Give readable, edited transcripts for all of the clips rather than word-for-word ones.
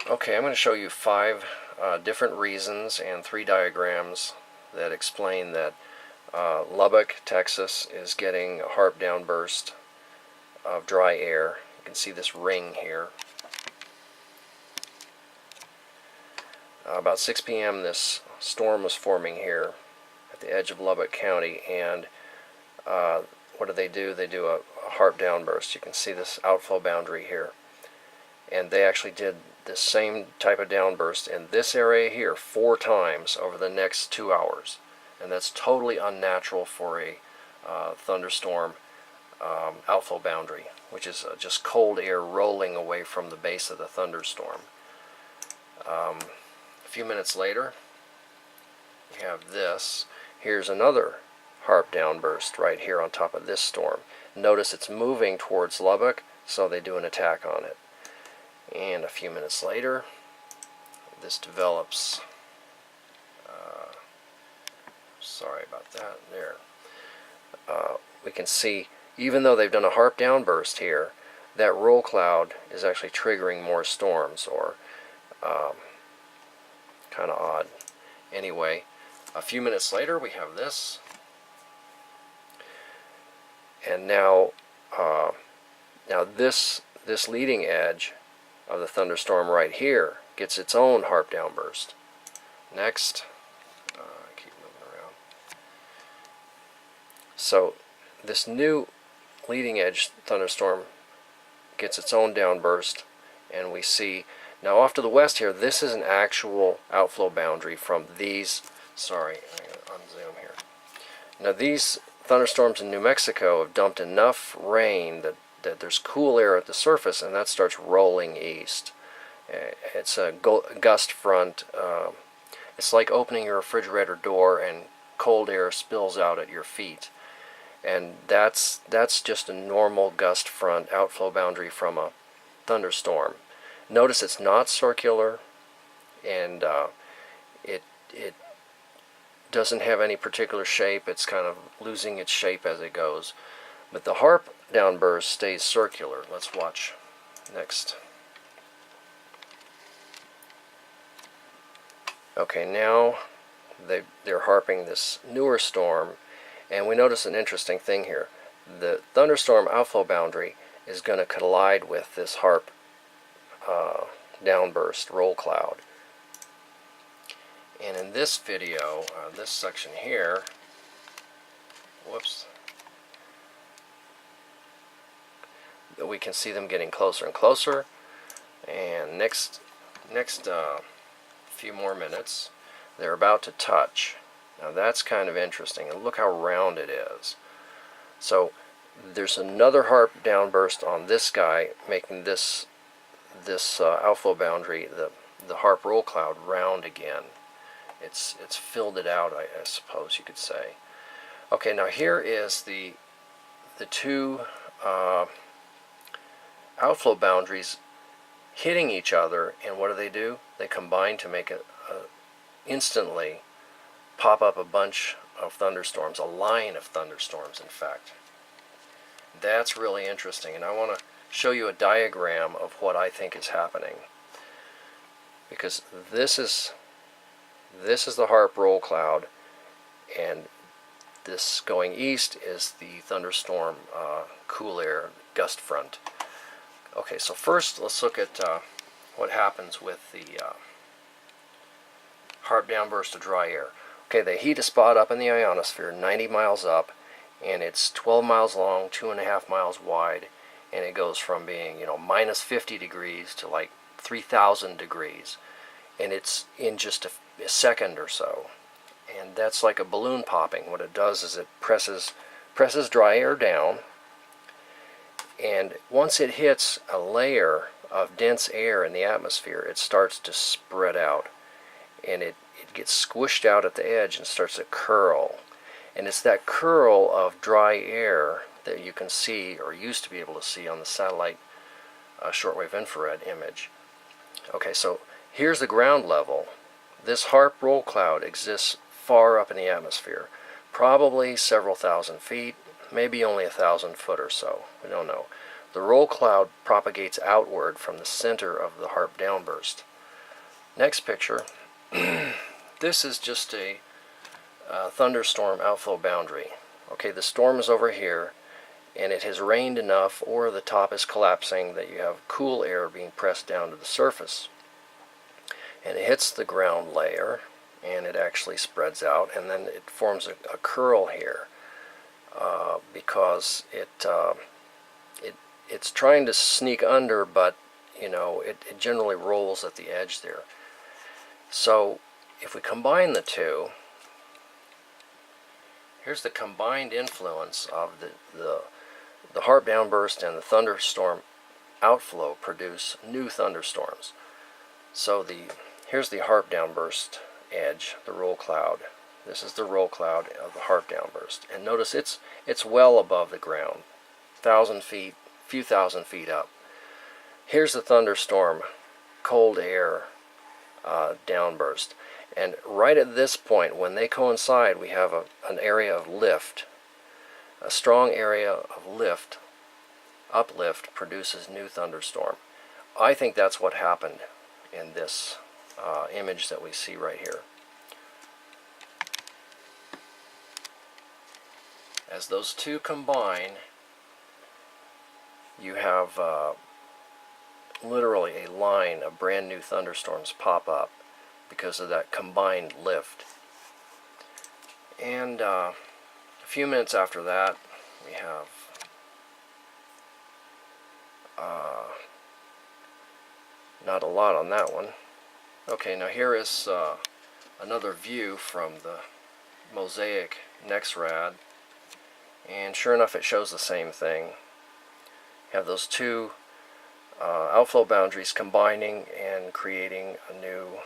Okay, I'm going to show you 5 different reasons and 3 diagrams that explain that Lubbock, Texas is getting a HAARP downburst of dry air. You can see this ring here. About 6 p.m. this storm was forming here at the edge of Lubbock County, and what do? They do a HAARP downburst. You can see this outflow boundary here. And they actually did the same type of downburst in this area here 4 times over the next 2 hours. And that's totally unnatural for a thunderstorm outflow boundary, which is just cold air rolling away from the base of the thunderstorm. A few minutes later, we have this. Here's another HAARP downburst right here on top of this storm. Notice it's moving towards Lubbock, so they do an attack on it. And a few minutes later, this develops. Sorry about that. There. We can see, even though they've done a HAARP downburst here, that roll cloud is actually triggering more storms, or kind of odd. Anyway, a few minutes later, we have this. And now this leading edge of the thunderstorm right here gets its own HAARP downburst. Next, I keep moving around. So this new leading edge thunderstorm gets its own downburst, and we see now off to the west here, this is an actual outflow boundary from these. Sorry, I'm going to unzoom here. Now these thunderstorms in New Mexico have dumped enough rain that there's cool air at the surface, and that starts rolling east. It's a gust front. It's like opening your refrigerator door and cold air spills out at your feet. And that's just a normal gust front outflow boundary from a thunderstorm. Notice it's not circular, and it doesn't have any particular shape. It's kind of losing its shape as it goes. But the HAARP downburst stays circular. Let's watch next. Okay, now they're HAARPing this newer storm, and we notice an interesting thing here. The thunderstorm outflow boundary is going to collide with this HAARP downburst roll cloud. And in this video, this section here, whoops, we can see them getting closer and closer. And next few more minutes, they're about to touch. Now that's kind of interesting, and look how round it is. So there's another HAARP downburst on this guy, making this outflow boundary, the HAARP roll cloud, round again. It's filled it out, I suppose you could say. Okay, now here is the 2 outflow boundaries hitting each other, and what do? They combine to make instantly pop up a bunch of thunderstorms, a line of thunderstorms, in fact. That's really interesting, and I want to show you a diagram of what I think is happening, because this is the HAARP roll cloud, and this going east is the thunderstorm cool air gust front. Okay, so first let's look at what happens with the HAARP downburst of dry air. Okay, they heat a spot up in the ionosphere 90 miles up, and it's 12 miles long, 2.5 miles wide, and it goes from being, minus 50 degrees to like 3,000 degrees, and it's in just a second or so. And that's like a balloon popping. What it does is it presses dry air down, and once it hits a layer of dense air in the atmosphere, it starts to spread out, and it gets squished out at the edge and starts to curl. And it's that curl of dry air that you can see, or used to be able to see, on the satellite shortwave infrared image. Okay, so here's the ground level. This HAARP roll cloud exists far up in the atmosphere, probably several thousand feet, maybe only 1,000 foot or so. We don't know. The roll cloud propagates outward from the center of the HAARP downburst. Next picture. This is just a thunderstorm outflow boundary. Okay, the storm is over here, and it has rained enough, or the top is collapsing, that you have cool air being pressed down to the surface. And it hits the ground layer, and it actually spreads out, and then it forms a curl here because it's trying to sneak under, but it generally rolls at the edge there. So if we combine the two, here's the combined influence of the HAARP downburst and the thunderstorm outflow produce new thunderstorms. So here's the HAARP downburst edge, the roll cloud. This is the roll cloud of the HAARP downburst, and notice it's well above the ground, 1,000 feet, few thousand feet up. Here's the thunderstorm cold air downburst, and right at this point, when they coincide, we have an area of lift. A strong area of lift, uplift, produces new thunderstorm. I think that's what happened in this image that we see right here. As those two combine, you have literally a line of brand new thunderstorms pop up because of that combined lift. And a few minutes after that, we have not a lot on that one. Okay, now here is another view from the Mosaic NexRad, and sure enough it shows the same thing. You have those two outflow boundaries combining and creating a new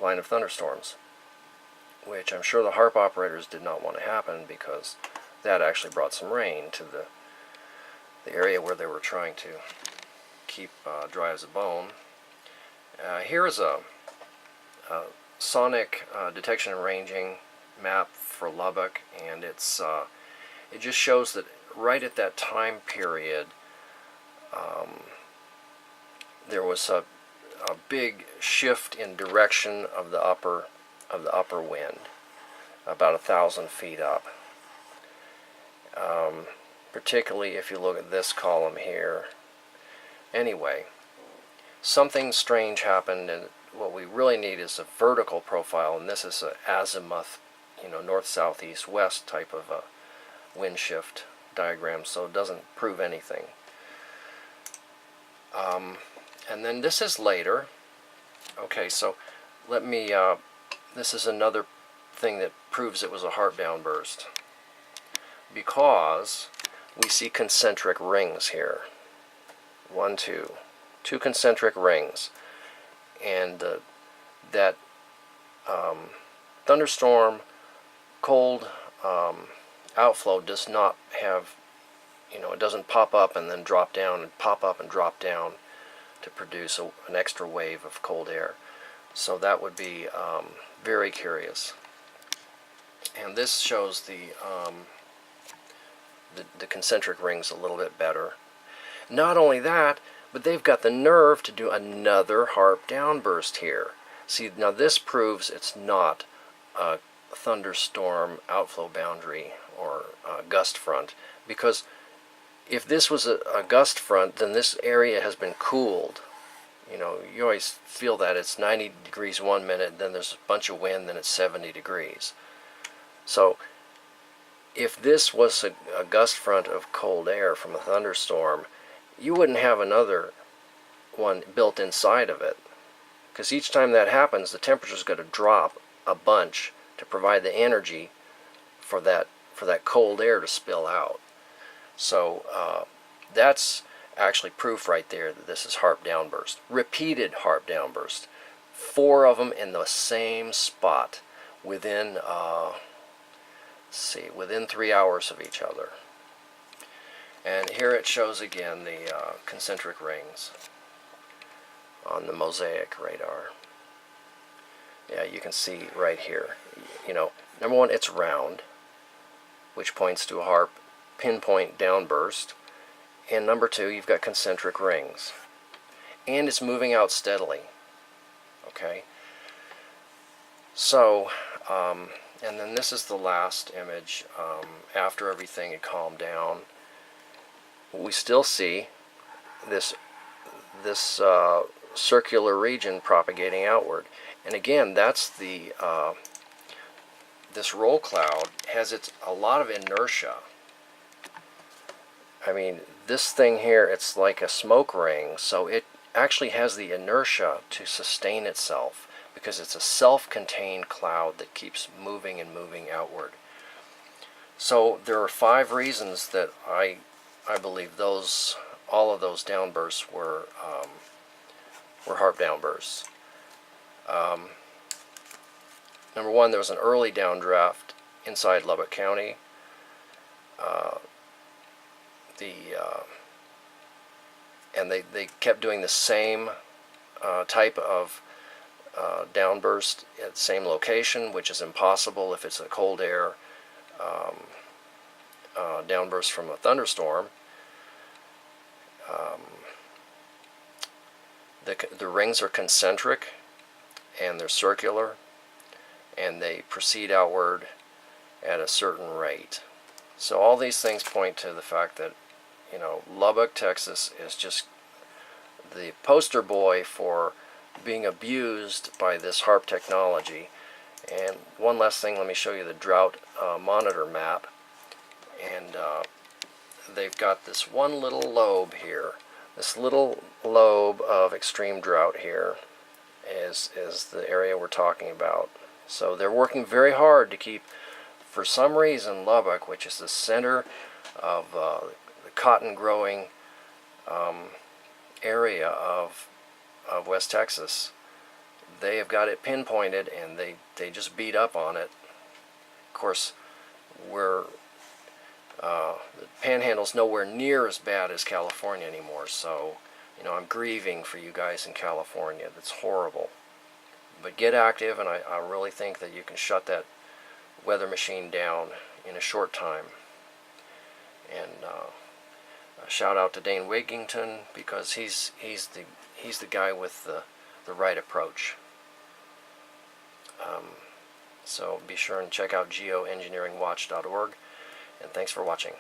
line of thunderstorms, which I'm sure the HAARP operators did not want to happen, because that actually brought some rain to the area where they were trying to keep dry as a bone. Here is a sonic detection and ranging map for Lubbock, and it just shows that right at that time period there was a big shift in direction of the upper wind, about 1,000 feet up. Particularly if you look at this column here. Anyway, something strange happened, and what we really need is a vertical profile, and this is an azimuth, north, south, east, west type of a wind shift diagram, so it doesn't prove anything. And then this is later. Okay, so let me, this is another thing that proves it was a HAARP downburst, because we see concentric rings here. 1, 2. 2 concentric rings. And that thunderstorm cold outflow does not have, it doesn't pop up and then drop down and pop up and drop down to produce an extra wave of cold air. So that would be very curious. And this shows the concentric rings a little bit better. Not only that, but they've got the nerve to do another HAARP downburst here. See, now this proves it's not a thunderstorm outflow boundary or a gust front, because if this was a gust front, then this area has been cooled. You always feel that it's 90 degrees 1 minute, then there's a bunch of wind, then it's 70 degrees. So if this was a gust front of cold air from a thunderstorm, you wouldn't have another one built inside of it, because each time that happens, the temperature's going to drop a bunch to provide the energy for that cold air to spill out. So that's actually proof right there that this is HAARP downburst. Repeated HAARP downburst. 4 of them in the same spot within within 3 hours of each other. And here it shows again the concentric rings on the Mosaic radar. Yeah, you can see right here. Number one, it's round, which points to a HAARP pinpoint downburst. And number 2, you've got concentric rings. And it's moving out steadily. Okay, so and then this is the last image. After everything had calmed down, we still see this circular region propagating outward. And again, that's the this roll cloud has a lot of inertia. I mean, this thing here, it's like a smoke ring, so it actually has the inertia to sustain itself because it's a self-contained cloud that keeps moving and moving outward. So there are 5 reasons that I believe all of those downbursts were HAARP downbursts. Number 1, there was an early downdraft inside Lubbock County. And they kept doing the same type of downburst at the same location, which is impossible if it's a cold air downburst from a thunderstorm. The rings are concentric and they're circular, and they proceed outward at a certain rate. So all these things point to the fact that, you know, Lubbock, Texas is just the poster boy for being abused by this HAARP technology. And one last thing, let me show you the drought monitor map. And they've got this one little lobe here. This little lobe of extreme drought here is the area we're talking about. So they're working very hard to keep, for some reason, Lubbock, which is the center of the cotton growing area of West Texas, they have got it pinpointed, and they just beat up on it. Of course, the Panhandle's nowhere near as bad as California anymore, so, you know, I'm grieving for you guys in California. That's horrible. But get active, and I really think that you can shut that weather machine down in a short time. And a shout out to Dane Wigington, because he's the guy with the right approach. So be sure and check out geoengineeringwatch.org, and thanks for watching.